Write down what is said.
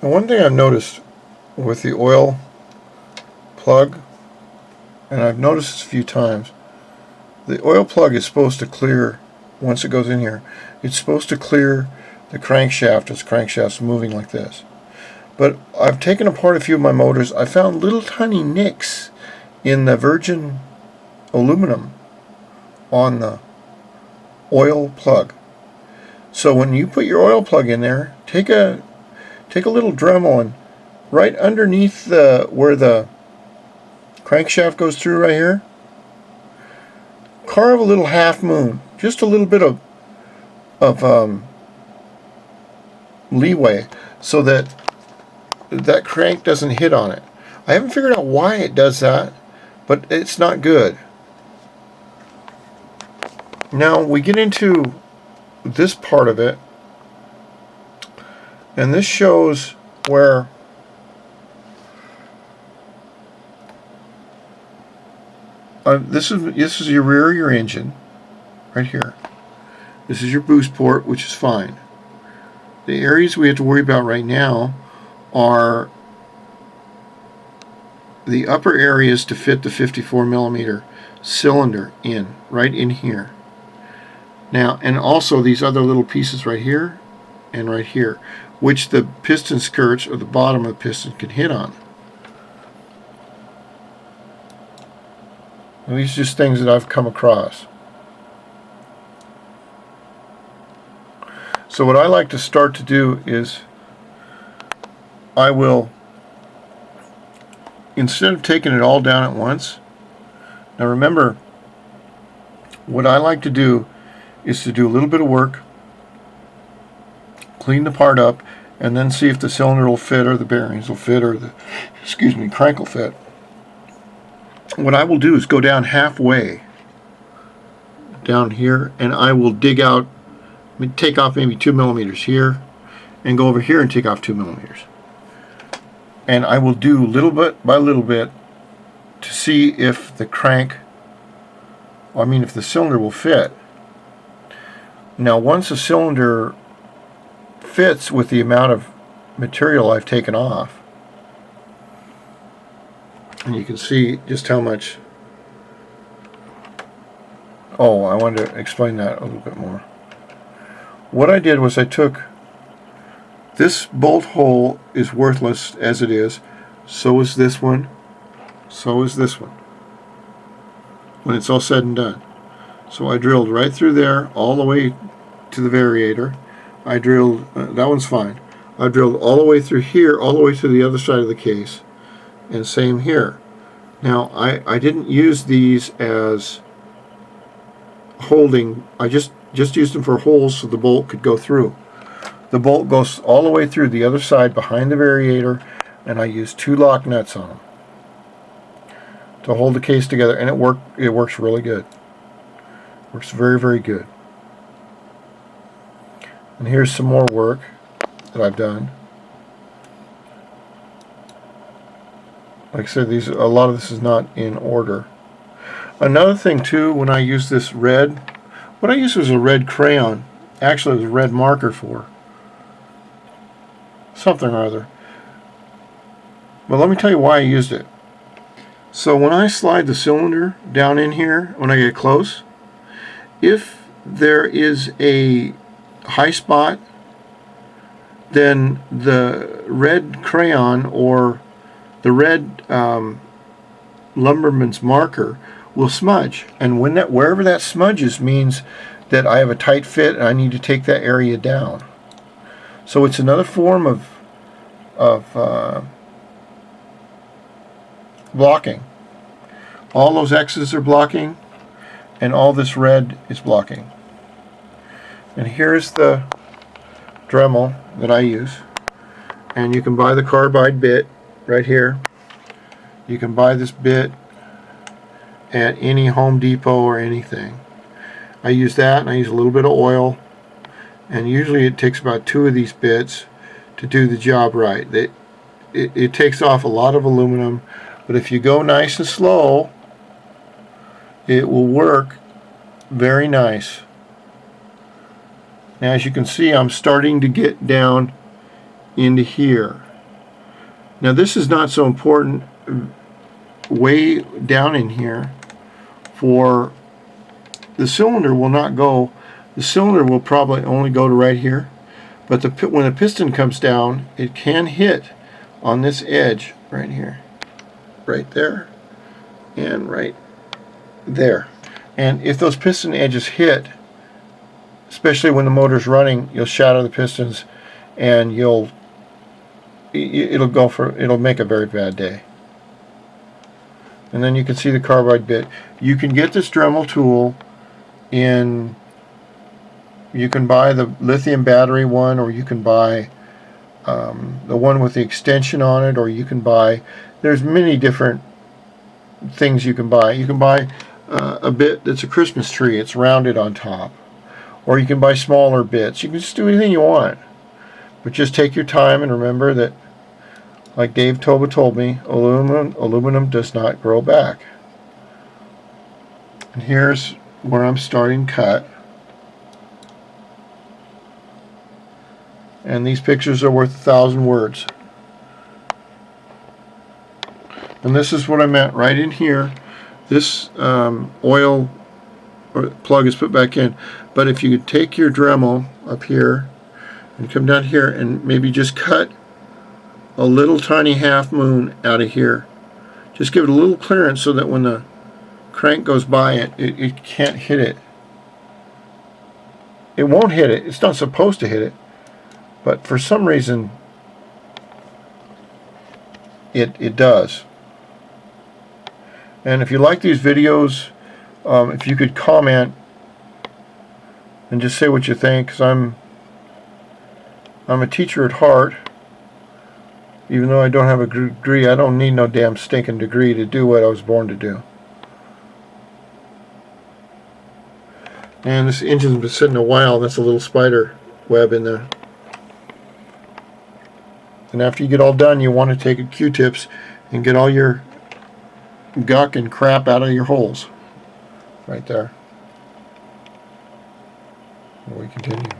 Now, one thing I've noticed with the oil plug, and I've noticed this a few times, the oil plug is supposed to clear, once it goes in here, it's supposed to clear the crankshaft as the crankshaft's moving like this. But I've taken apart a few of my motors. I found little tiny nicks in the virgin aluminum on the oil plug. So when you put your oil plug in there, take a little Dremel and right underneath where the crankshaft goes through right here, carve a little half moon, just a little bit of leeway, so that that crank doesn't hit on it. I haven't figured out why it does that, but it's not good. Now we get into this part of it, and this shows where this is your rear of your engine right here. This is your boost port, which is fine. The areas we have to worry about right now are the upper areas to fit the 54 millimeter cylinder in, right in here. Now, and also these other little pieces right here and right here, which the piston skirts or the bottom of the piston can hit on. And these are just things that I've come across. So what I like to start to do is I will, instead of taking it all down at once, now remember, what I like to do is to do a little bit of work, clean the part up, and then see if the cylinder will fit or the bearings will fit or the, crank will fit. What I will do is go down halfway down here, and I will dig out, take off maybe 2 millimeters here, and go over here and take off 2 millimeters. And I will do little bit by little bit to see if the crank, if the cylinder will fit. Now once the cylinder fits with the amount of material I've taken off, and you can see just how much, I wanted to explain that a little bit more. What I did was I took, this bolt hole is worthless as it is, so is this one, so is this one, when it's all said and done. So I drilled right through there all the way to the variator. I drilled, that one's fine. I drilled all the way through here, all the way to the other side of the case, and same here. Now I didn't use these as holding, I just used them for holes so the bolt could go through. The bolt goes all the way through the other side behind the variator, and I used 2 lock nuts on them to hold the case together, and it works really good. Works very, very good. And here's some more work that I've done. Like I said, a lot of this is not in order. Another thing too, when I use this red, what I used was a red crayon. Actually, it was a red marker for something or other. But let me tell you why I used it. So when I slide the cylinder down in here, when I get close, if there is a high spot, then the red crayon or the red lumberman's marker will smudge, and wherever that smudges means that I have a tight fit and I need to take that area down. So it's another form of blocking. All those X's are blocking, and all this red is blocking. And here's the Dremel that I use, and you can buy the carbide bit right here. You can buy this bit at any Home Depot or anything. I use that, and I use a little bit of oil, and usually it takes about 2 of these bits to do the job right. It takes off a lot of aluminum, but if you go nice and slow, it will work very nice. Now, as you can see, I'm starting to get down into here. Now this is not so important way down in here, for the cylinder will not go, the cylinder will probably only go to right here, but when the piston comes down, it can hit on this edge right here, right there, and right there. And if those piston edges hit, especially when the motor's running, you'll shatter the pistons, and it'll make a very bad day. And then you can see the carbide bit. You can get this Dremel tool in, you can buy the lithium battery one, or you can buy the one with the extension on it, or you can buy, there's many different things you can buy. You can buy a bit that's a Christmas tree, it's rounded on top. Or you can buy smaller bits. You can just do anything you want. But just take your time and remember that, like Dave Toba told me, aluminum does not grow back. And here's where I'm starting cut. And these pictures are worth 1,000 words. And this is what I meant right in here. This oil plug is put back in. But if you could take your Dremel up here and come down here and maybe just cut a little tiny half moon out of here. Just give it a little clearance so that when the crank goes by it can't hit it. It won't hit it. It's not supposed to hit it. But for some reason it does. And if you like these videos, if you could comment and just say what you think, because I'm a teacher at heart. Even though I don't have a degree, I don't need no damn stinking degree to do what I was born to do. And this engine's been sitting a while. That's a little spider web in there. And after you get all done, you want to take a Q-tips and get all your guck and crap out of your holes. Right there. And we continue.